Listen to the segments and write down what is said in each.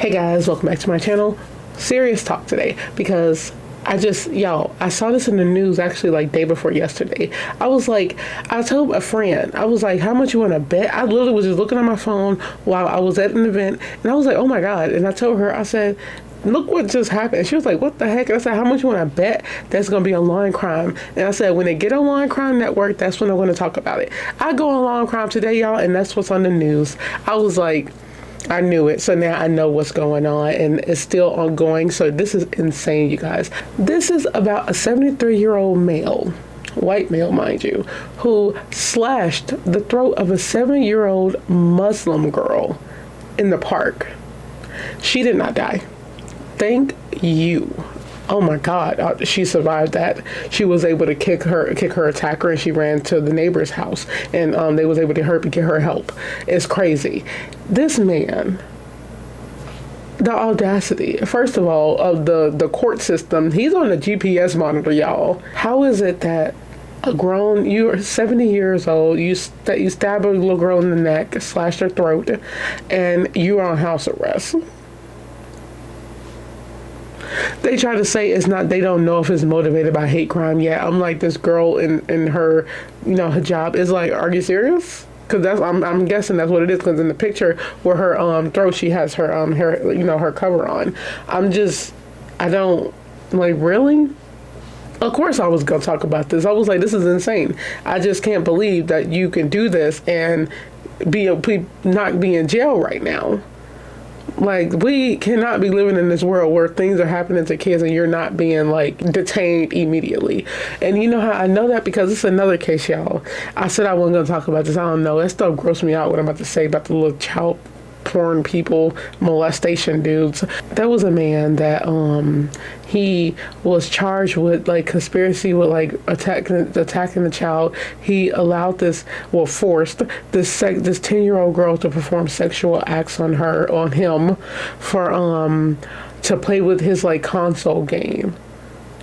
Hey guys, welcome back to my channel. Serious talk today because I saw this in the news actually like day before yesterday. I told a friend, I was like, how much you want to bet? I literally was just looking at my phone while I was at an event and I was like, oh my God. And I told her, I said, look what just happened. And she was like, what the heck? And I said, how much you want to bet that's going to be on Law and Crime? And I said, when they get on Law and Crime Network, that's when I'm going to talk about it. I go on Law and Crime today, y'all, and that's what's on the news. I was like, I knew it. So now I know what's going on and it's still ongoing. So this is insane, you guys. This is about a 73-year-old male, white male, mind you, who slashed the throat of a 7-year-old Muslim girl in the park. She did not die. Thank you. Oh my God, she survived that. She was able to kick her attacker, and she ran to the neighbor's house, and they was able to get her help. It's crazy. This man, the audacity, first of all, of the court system. He's on a GPS monitor, y'all. How is it that you're 70 years old, you stab a little girl in the neck, slash her throat, and you're on house arrest? They try to say they don't know if it's motivated by hate crime yet. I'm like, this girl in her, hijab is like, are you serious? Because I'm guessing that's what it is. Because in the picture where her throat, she has her hair, her cover on. I don't, like, really? Of course I was gonna talk about this. I was like, this is insane. I just can't believe that you can do this and not be in jail right now. Like, we cannot be living in this world where things are happening to kids and you're not being, like, detained immediately. And you know how I know that? Because it's another case, y'all. I said I wasn't going to talk about this. I don't know. That stuff grossed me out, what I'm about to say about the little child porn people, molestation dudes. There was a man that he was charged with like conspiracy with like attacking the child. He allowed forced this 10-year-old girl to perform sexual acts on him for to play with his like console game.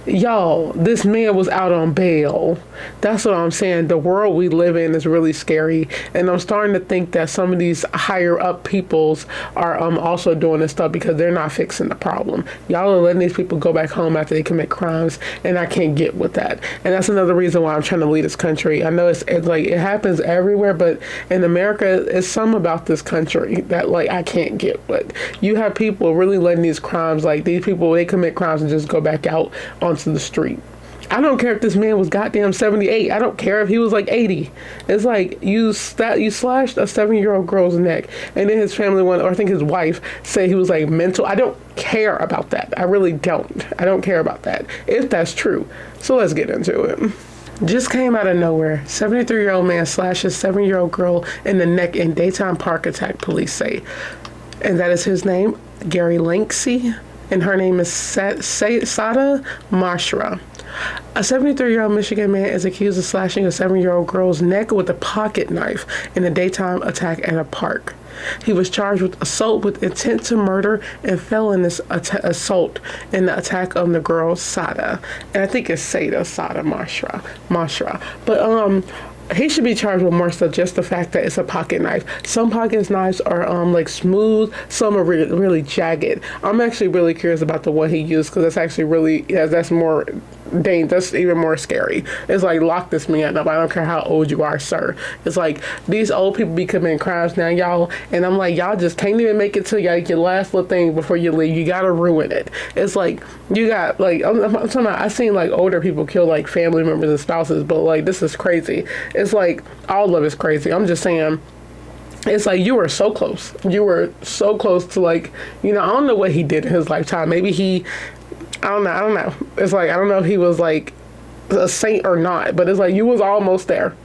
Y'all, this man was out on bail. That's what I'm saying. The world we live in is really scary. And I'm starting to think that some of these higher up peoples are also doing this stuff because they're not fixing the problem. Y'all are letting these people go back home after they commit crimes, and I can't get with that. And that's another reason why I'm trying to leave this country. I know it's like it happens everywhere, but in America, it's some about this country that like I can't get with. You have people really letting these crimes, like these people, they commit crimes and just go back out onto the street. I don't care if this man was goddamn 78. I don't care if he was like 80. It's like you slashed a 7-year-old girl's neck, and then his family or I think his wife said he was like mental. I don't care about that. I really don't. I don't care about that if that's true. So let's get into it. Just came out of nowhere. 73-year-old man slashes 7-year-old girl in the neck in daytime park attack, police say. And that is his name, Gary Lanksey. And her name is Sada Mashra. A 73-year-old Michigan man is accused of slashing a 7-year-old girl's neck with a pocket knife in a daytime attack at a park. He was charged with assault with intent to murder and felonious assault in the attack on the girl Sada. And I think it's Sada Mashra. But he should be charged with more stuff, just the fact that it's a pocket knife. Some pocket knives are like smooth, some are really, really jagged. I'm actually really curious about the one he used because that's actually that's more that's even more scary. It's like, lock this man up. I don't care how old you are, sir. It's like these old people be committing crimes now, y'all, and I'm like, y'all just can't even make it to your last little thing before you leave. You gotta ruin it. It's like you got like I'm talking about, I've seen like older people kill like family members and spouses, but like this is crazy. It's like all of it's crazy. I'm just saying. It's like you were so close. You were so close to like, I don't know what he did in his lifetime. Maybe I don't know. It's like, I don't know if he was like a saint or not, but it's like you was almost there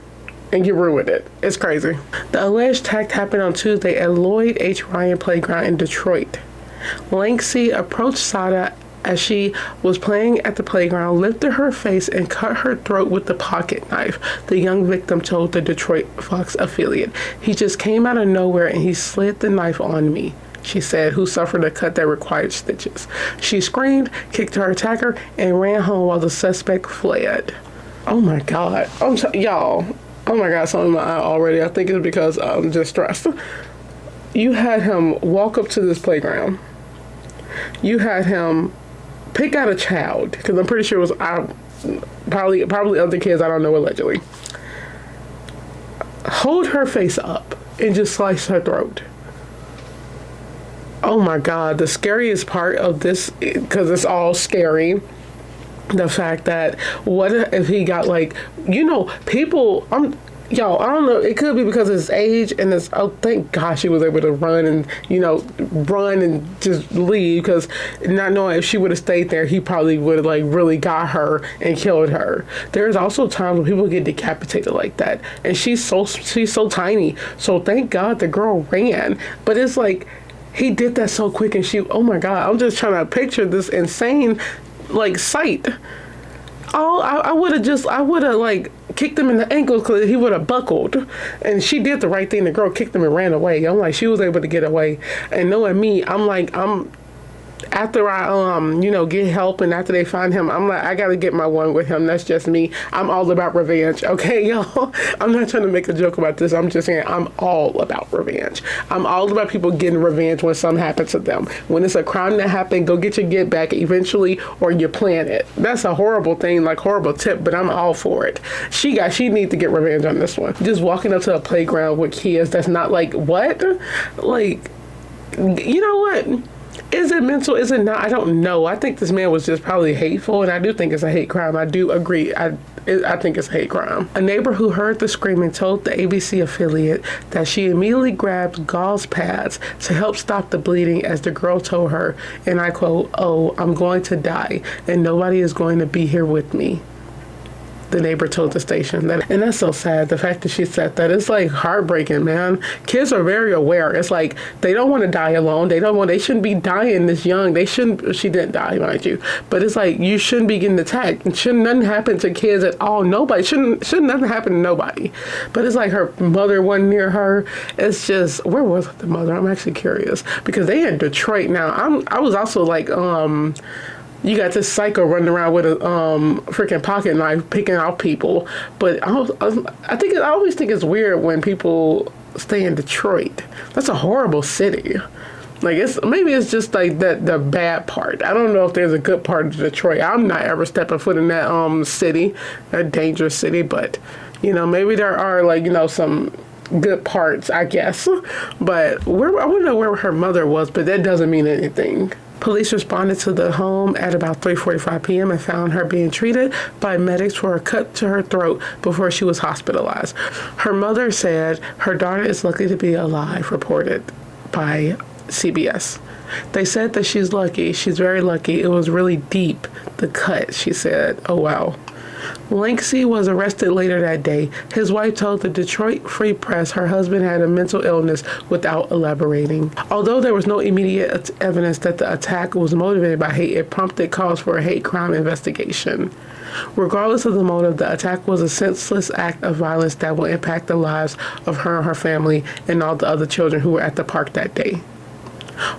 and you ruined it. It's crazy. The alleged attack happened on Tuesday at Lloyd H. Ryan Playground in Detroit. Lanksey approached Sada as she was playing at the playground, lifted her face and cut her throat with the pocket knife, the young victim told the Detroit Fox affiliate. He just came out of nowhere and he slid the knife on me, she said, who suffered a cut that required stitches. She screamed, kicked her attacker, and ran home while the suspect fled. Oh my God. Y'all. Oh my God, something in my eye already. I think it's because I'm just stressed. You had him walk up to this playground You had him pick out a child, because I'm pretty sure it was probably other kids, I don't know, allegedly. Hold her face up and just slice her throat. Oh my God, the scariest part of this, because it's all scary, the fact that what if he got like, people, yo, I don't know, it could be because of his age and it's, oh, thank God she was able to run and, run and just leave, because not knowing if she would have stayed there, he probably would have like really got her and killed her. There's also times when people get decapitated like that, and she's so tiny. So thank God the girl ran, but it's like, he did that so quick, and oh my God, I'm just trying to picture this insane like sight. Oh, I would have like kicked him in the ankles because he would have buckled. And she did the right thing. The girl kicked him and ran away. I'm like, she was able to get away. And knowing me, after I get help and after they find him, I'm like, I gotta get my one with him. That's just me. I'm all about revenge, okay, y'all? I'm not trying to make a joke about this. I'm just saying I'm all about revenge. I'm all about people getting revenge when something happens to them. When it's a crime that happened, go get your get back eventually, or you plan it. That's a horrible thing, like horrible tip, but I'm all for it. She needs to get revenge on this one. Just walking up to a playground with kids, that's not like, what? Like, you know what? Is it mental? Is it not? I don't know. I think this man was just probably hateful, and I do think it's a hate crime. I do agree. I think it's a hate crime. A neighbor who heard the screaming told the ABC affiliate that she immediately grabbed gauze pads to help stop the bleeding as the girl told her, and I quote, "Oh, I'm going to die, and nobody is going to be here with me." The neighbor told the station that, and that's so sad. The fact that she said that, it's like heartbreaking, man. Kids are very aware. It's like they don't want to die alone. They shouldn't be dying this young. She didn't die, mind you, but it's like you shouldn't be getting attacked. Shouldn't nothing happen to kids at all. Nobody shouldn't nothing happen to nobody. But it's like her mother wasn't near her. It's just, where was the mother? I'm actually curious, because they in Detroit now. I was also like, you got this psycho running around with a freaking pocket knife picking out people. But I always think it's weird when people stay in Detroit. That's a horrible city. Like, maybe it's just like the bad part. I don't know if there's a good part of Detroit. I'm not ever stepping foot in that city, a dangerous city. But maybe there are like some good parts, I guess. But I want to know where her mother was, but that doesn't mean anything. Police responded to the home at about 3:45 p.m. and found her being treated by medics for a cut to her throat before she was hospitalized. Her mother said her daughter is lucky to be alive, reported by CBS. They said that she's lucky. She's very lucky. It was really deep, the cut, she said. Oh, wow. Lavensky was arrested later that day. His wife told the Detroit Free Press her husband had a mental illness without elaborating. Although there was no immediate evidence that the attack was motivated by hate, it prompted calls for a hate crime investigation. Regardless of the motive, the attack was a senseless act of violence that will impact the lives of her and her family and all the other children who were at the park that day.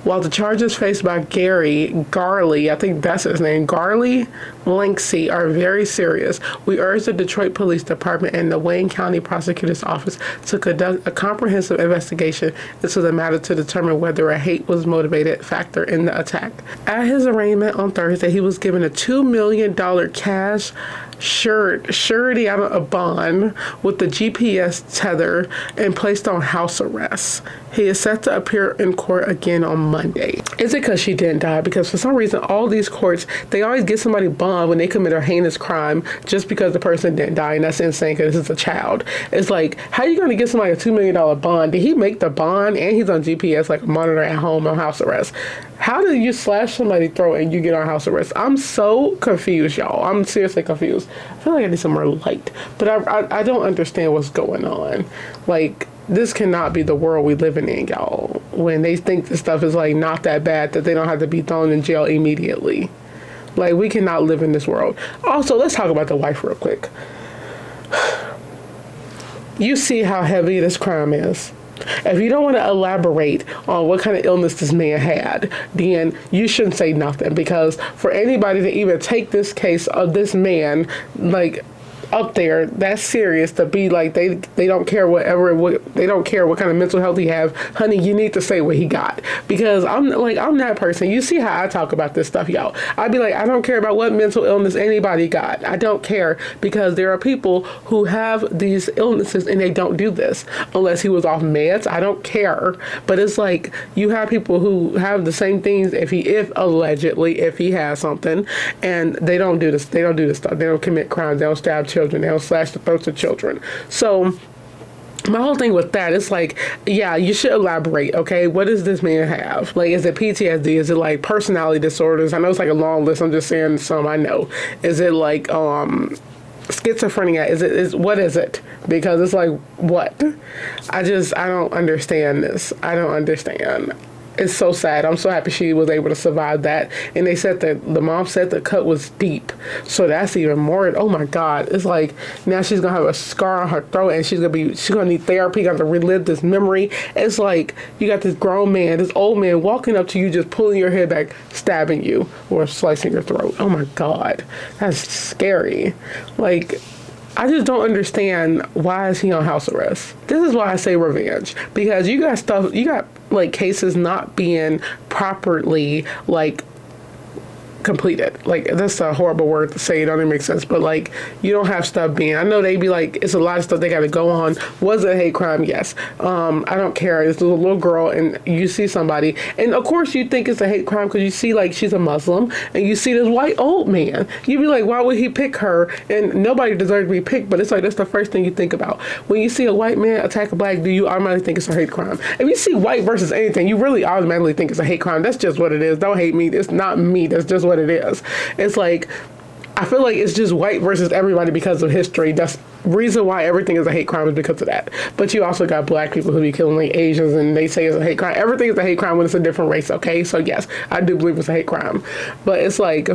While the charges faced by Garley, I think that's his name, Lavensky, are very serious, we urge the Detroit Police Department and the Wayne County Prosecutor's Office to conduct a comprehensive investigation into the matter to determine whether a hate was motivated factor in the attack. At his arraignment on Thursday, he was given a $2 million cash surety out of a bond with the GPS tether and placed on house arrest. He is set to appear in court again on Monday. Is it because she didn't die? Because for some reason, all these courts, they always give somebody bond when they commit a heinous crime just because the person didn't die, and that's insane because this is a child. It's like, how are you going to give somebody a $2 million bond? Did he make the bond and he's on GPS, like a monitor at home on house arrest? How do you slash somebody's throat and you get on house arrest? I'm so confused, y'all. I'm seriously confused. I feel like I need some more light. But I don't understand what's going on. Like, this cannot be the world we living in, y'all. When they think this stuff is, like, not that bad, that they don't have to be thrown in jail immediately. Like, we cannot live in this world. Also, let's talk about the wife real quick. You see how heavy this crime is. If you don't want to elaborate on what kind of illness this man had, then you shouldn't say nothing, because for anybody to even take this case of this man, like, up there that's serious to be like they don't care they don't care what kind of mental health he have. Honey, you need to say what he got, because I'm that person. You see how I talk about this stuff, y'all. I'd be like, I don't care about what mental illness anybody got. I don't care, because there are people who have these illnesses and they don't do this unless he was off meds. I don't care, but it's like you have people who have the same things if allegedly if he has something, and they don't do this. They don't do this stuff. They don't commit crimes. They don't stab children. They don't slash the throats of children. So my whole thing with that is like, yeah, you should elaborate, okay? What does this man have? Like, is it PTSD? Is it like personality disorders? I know it's like a long list. I'm just saying some I know. Is it like schizophrenia? What is it? Because it's like, what? I don't understand this. I don't understand. It's so sad. I'm so happy she was able to survive that. And they said that the mom said the cut was deep. So that's even more. Oh my God. It's like now she's going to have a scar on her throat, and she's going to need therapy. Got to relive this memory. It's like you got this grown man, this old man walking up to you, just pulling your head back, stabbing you or slicing your throat. Oh my God. That's scary. Like, I just don't understand, why is he on house arrest? This is why I say revenge, because you got like cases not being properly like completed. Like, that's a horrible word to say. It don't even make sense. But like, you don't have stuff being, I know they be like, it's a lot of stuff they got to go on. Was it a hate crime? Yes. I don't care. It's a little girl and you see somebody, and of course you think it's a hate crime because you see like she's a Muslim and you see this white old man. You be like, why would he pick her? And nobody deserves to be picked, but it's like, that's the first thing you think about. When you see a white man attack a black dude, you automatically think it's a hate crime. If you see white versus anything, you really automatically think it's a hate crime. That's just what it is. Don't hate me. It's not me. That's just what it is. It's like, I feel like it's just white versus everybody because of history. That's reason why everything is a hate crime, is because of that. But you also got black people who be killing like Asians, and they say it's a hate crime. Everything is a hate crime when it's a different race, okay? So yes, I do believe it's a hate crime. But it's like,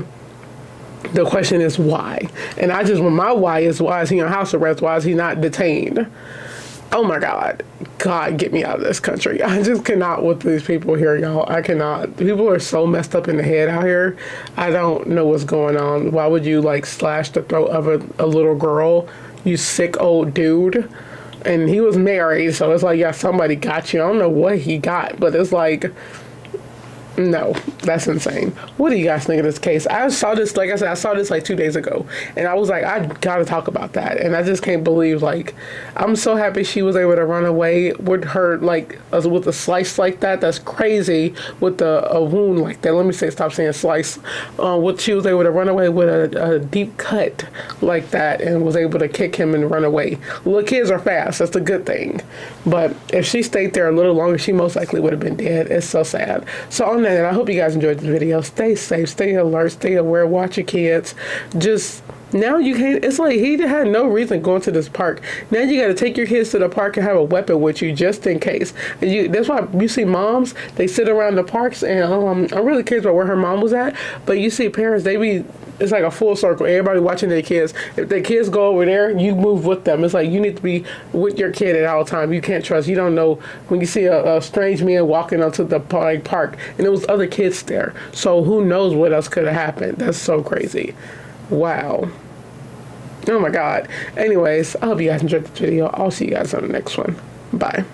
the question is why? And my why is he on house arrest? Why is he not detained? Oh my God. God, get me out of this country. I just cannot with these people here, y'all. I cannot. People are so messed up in the head out here. I don't know what's going on. Why would you like slash the throat of a little girl? You sick old dude. And he was married, so it's like, yeah, somebody got you. I don't know what he got, but it's like, no, that's insane. What do you guys think of this case? I saw this, like I said, I saw this like 2 days ago, and I was like, I gotta talk about that. And I just can't believe, like, I'm so happy she was able to run away with her, like, with a slice like that. That's crazy. With a wound like that. Let me stop saying slice. She was able to run away with a deep cut like that, and was able to kick him and run away. Little kids are fast. That's a good thing. But if she stayed there a little longer, she most likely would have been dead. It's so sad. So on that, I hope you guys enjoyed this video. Stay safe, stay alert, stay aware, watch your kids. Just, now you can't, it's like he had no reason going to this park. Now you got to take your kids to the park and have a weapon with you just in case. And that's why you see moms, they sit around the parks, and I'm really curious about where her mom was at, but you see parents, it's like a full circle. Everybody watching their kids. If their kids go over there, you move with them. It's like you need to be with your kid at all times. You can't trust. You don't know when you see a strange man walking onto the park, and there was other kids there. So who knows what else could have happened? That's so crazy. Wow. Oh my God. Anyways, I hope you guys enjoyed this video. I'll see you guys on the next one. Bye.